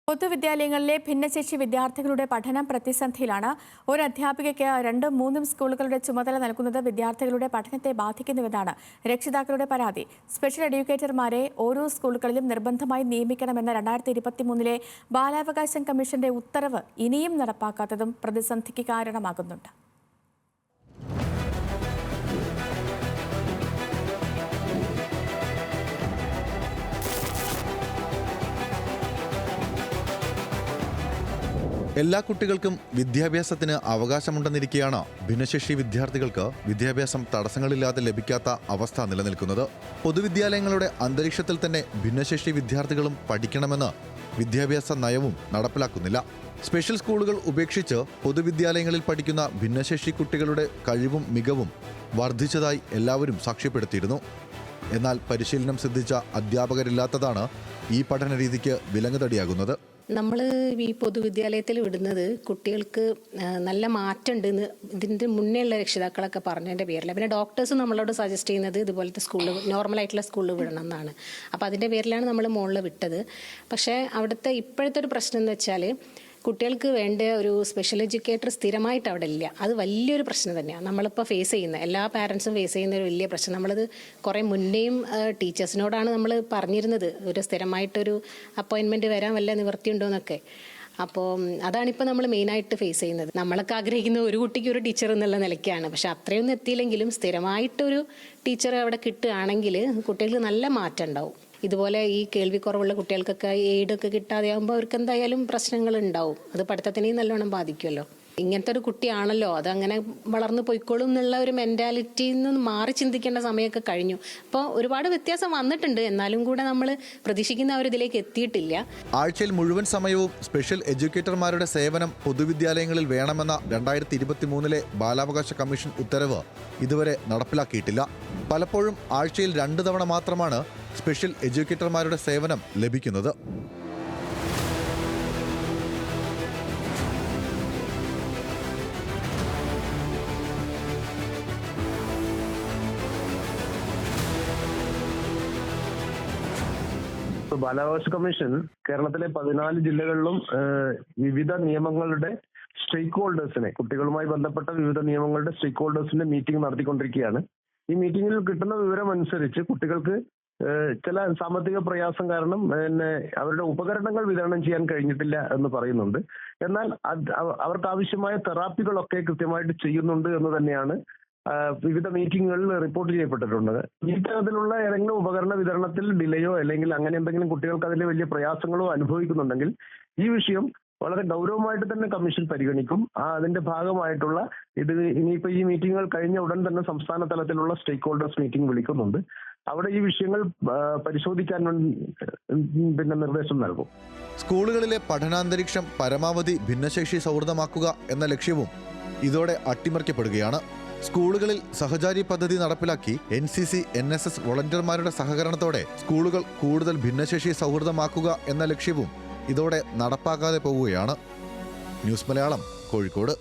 പൊതുവിദ്യാലയങ്ങളിലെ ഭിന്നശേഷി വിദ്യാർത്ഥികളുടെ പഠനം പ്രതിസന്ധിയിലാണ്. ഒരു അധ്യാപികയ്ക്ക് 2-3 സ്കൂളുകളുടെ ചുമതല നൽകുന്നത് വിദ്യാർത്ഥികളുടെ പഠനത്തെ ബാധിക്കുന്നുവെന്നാണ് രക്ഷിതാക്കളുടെ പരാതി. സ്പെഷ്യൽ എഡ്യൂക്കേറ്റർമാരെ ഓരോ സ്കൂളുകളിലും നിർബന്ധമായി നിയമിക്കണമെന്ന 2023 ബാലാവകാശ കമ്മീഷന്റെ ഉത്തരവ് ഇനിയും നടപ്പാക്കാത്തതും പ്രതിസന്ധിക്ക് കാരണമാകുന്നുണ്ട്. എല്ലാ കുട്ടികൾക്കും വിദ്യാഭ്യാസത്തിന് അവകാശമുണ്ടെന്നിരിക്കെയാണ് ഭിന്നശേഷി വിദ്യാർത്ഥികൾക്ക് വിദ്യാഭ്യാസം തടസ്സങ്ങളില്ലാതെ ലഭിക്കാത്ത അവസ്ഥ നിലനിൽക്കുന്നത്. പൊതുവിദ്യാലയങ്ങളുടെ അന്തരീക്ഷത്തിൽ തന്നെ ഭിന്നശേഷി വിദ്യാർത്ഥികളും പഠിക്കണമെന്ന് വിദ്യാഭ്യാസ നയവും നടപ്പിലാക്കുന്നില്ല. സ്പെഷ്യൽ സ്കൂളുകൾ ഉപേക്ഷിച്ച് പൊതുവിദ്യാലയങ്ങളിൽ പഠിക്കുന്ന ഭിന്നശേഷി കുട്ടികളുടെ കഴിവും മികവും വർദ്ധിച്ചതായി എല്ലാവരും സാക്ഷ്യപ്പെടുത്തിയിരുന്നു. എന്നാൽ പരിശീലനം സിദ്ധിച്ച അധ്യാപകരില്ലാത്തതാണ് ഈ പഠന രീതിക്ക് വിലങ്ങുതടിയാകുന്നത്. നമ്മൾ ഈ പൊതുവിദ്യാലയത്തിൽ വിടുന്നത് കുട്ടികൾക്ക് നല്ല മാറ്റമുണ്ടെന്ന് ഇതിൻ്റെ മുന്നേ ഉള്ള രക്ഷിതാക്കളൊക്കെ പറഞ്ഞതിൻ്റെ പേരിൽ, പിന്നെ ഡോക്ടേഴ്സ് നമ്മളോട് സജസ്റ്റ് ചെയ്യുന്നത് ഇതുപോലത്തെ സ്കൂളിൽ, നോർമലായിട്ടുള്ള സ്കൂളിൽ വിടണം എന്നാണ്. അപ്പോൾ അതിൻ്റെ പേരിലാണ് നമ്മൾ മുകളിൽ വിട്ടത്. പക്ഷേ അവിടുത്തെ ഇപ്പോഴത്തെ ഒരു പ്രശ്നം എന്ന് വെച്ചാൽ കുട്ടികൾക്ക് വേണ്ട ഒരു സ്പെഷ്യൽ എഡ്യൂക്കേറ്റർ സ്ഥിരമായിട്ട് അവിടെ ഇല്ല. അത് വലിയൊരു പ്രശ്നം തന്നെയാണ്. നമ്മളിപ്പോൾ ഫേസ് ചെയ്യുന്ന എല്ലാ പാരൻസും ഫേസ് ചെയ്യുന്ന ഒരു വലിയ പ്രശ്നം. നമ്മളത് കുറേ മുന്നേയും ടീച്ചേഴ്സിനോടാണ് നമ്മൾ പറഞ്ഞിരുന്നത്, ഒരു സ്ഥിരമായിട്ടൊരു അപ്പോയിൻമെൻറ്റ് വരാൻ വല്ല നിവൃത്തിയുണ്ടോ എന്നൊക്കെ. അപ്പോൾ അതാണിപ്പോൾ നമ്മൾ മെയിനായിട്ട് ഫേസ് ചെയ്യുന്നത്. നമ്മളൊക്കെ ആഗ്രഹിക്കുന്ന ഒരു കുട്ടിക്ക് ഒരു ടീച്ചർ എന്നുള്ള നിലയ്ക്കാണ്. പക്ഷെ അത്രയൊന്നും എത്തിയില്ലെങ്കിലും സ്ഥിരമായിട്ടൊരു ടീച്ചർ അവിടെ കിട്ടുകയാണെങ്കിൽ കുട്ടികൾക്ക് നല്ല മാറ്റം ഉണ്ടാവും. ഇതുപോലെ ഈ കേൾവിക്കുറവുള്ള കുട്ടികൾക്കൊക്കെ എയ്ഡൊക്കെ കിട്ടാതെയാകുമ്പോൾ അവർക്ക് എന്തായാലും പ്രശ്നങ്ങൾ ഉണ്ടാവും. അത് പഠിത്തത്തിനെയും നല്ലോണം ബാധിക്കുമല്ലോ. ഇങ്ങനത്തെ ഒരു കുട്ടിയാണല്ലോ, അതങ്ങനെ വളർന്നു പോയിക്കോളും എന്നുള്ള ഒരു മെൻറ്റാലിറ്റിയിൽ നിന്ന് മാറി ചിന്തിക്കേണ്ട സമയമൊക്കെ കഴിഞ്ഞു. അപ്പോൾ ഒരുപാട് വ്യത്യാസം വന്നിട്ടുണ്ട്. എന്നാലും കൂടെ നമ്മൾ പ്രതീക്ഷിക്കുന്ന ആ ഒരു ഇതിലേക്ക് എത്തിയിട്ടില്ല. ആഴ്ചയിൽ മുഴുവൻ സമയവും സ്പെഷ്യൽ എഡ്യൂക്കേറ്റർമാരുടെ സേവനം പൊതുവിദ്യാലയങ്ങളിൽ വേണമെന്ന 2023 ബാലാവകാശ കമ്മീഷൻ ഉത്തരവ് ഇതുവരെ നടപ്പിലാക്കിയിട്ടില്ല. പലപ്പോഴും ആഴ്ചയിൽ 2 തവണ മാത്രമാണ് സ്പെഷ്യൽ എഡ്യൂക്കേറ്റർമാരുടെ സേവനം ലഭിക്കുന്നത്. ബാലാവകാശ കമ്മീഷൻ കേരളത്തിലെ 14 ജില്ലകളിലും വിവിധ നിയമങ്ങളുടെ സ്റ്റേക്ക് ഹോൾഡേഴ്സിനെ, കുട്ടികളുമായി ബന്ധപ്പെട്ട വിവിധ നിയമങ്ങളുടെ സ്റ്റേക്ക് ഹോൾഡേഴ്സിന്റെ മീറ്റിംഗ് നടത്തിക്കൊണ്ടിരിക്കുകയാണ്. ഈ മീറ്റിംഗിൽ കിട്ടുന്ന വിവരം അനുസരിച്ച് കുട്ടികൾക്ക് ചില സാമ്പത്തിക പ്രയാസം കാരണം അവരുടെ ഉപകരണങ്ങൾ വിതരണം ചെയ്യാൻ കഴിഞ്ഞിട്ടില്ല എന്ന് പറയുന്നുണ്ട്. എന്നാൽ അവർക്ക് ആവശ്യമായ തെറാപ്പികളൊക്കെ കൃത്യമായിട്ട് ചെയ്യുന്നുണ്ട് എന്ന് തന്നെയാണ് വിവിധ മീറ്റിങ്ങുകളിൽ റിപ്പോർട്ട് ചെയ്യപ്പെട്ടിട്ടുണ്ട്. ഈ തരത്തിലുള്ള ഏതെങ്കിലും ഉപകരണ വിതരണത്തിൽ ഡിലേയോ അല്ലെങ്കിൽ അങ്ങനെ എന്തെങ്കിലും കുട്ടികൾക്ക് അതിൽ വലിയ പ്രയാസങ്ങളോ അനുഭവിക്കുന്നുണ്ടെങ്കിൽ ഈ വിഷയം വളരെ ഗൗരവമായിട്ട് തന്നെ കമ്മീഷൻ പരിഗണിക്കും. അതിന്റെ ഭാഗമായിട്ടുള്ള ഇത് ഇനിയിപ്പോൾ ഈ മീറ്റിങ്ങുകൾ കഴിഞ്ഞ ഉടൻ തന്നെ സംസ്ഥാന തലത്തിലുള്ള സ്റ്റേക്ക് ഹോൾഡേഴ്സ് മീറ്റിംഗ് വിളിക്കുന്നുണ്ട്. അവിടെ ഈ വിഷയങ്ങൾ പരിശോധിക്കാൻ നിർദ്ദേശം നൽകും. സ്കൂളുകളിലെ പഠനാന്തരീക്ഷം പരമാവധി ഭിന്നശേഷി സൗഹൃദമാക്കുക എന്ന ലക്ഷ്യവും ഇതോടെ അട്ടിമറിക്കപ്പെടുകയാണ്. സ്കൂളുകളിൽ സഹചാരി പദ്ധതി നടപ്പിലാക്കി NCC, NSS വോളണ്ടിയർമാരുടെ സഹകരണത്തോടെ സ്കൂളുകൾ കൂടുതൽ ഭിന്നശേഷി സൗഹൃദമാക്കുക എന്ന ലക്ഷ്യവും ഇതോടെ നടപ്പാക്കാതെ പോവുകയാണ്. ന്യൂസ് മലയാളം, കോഴിക്കോട്.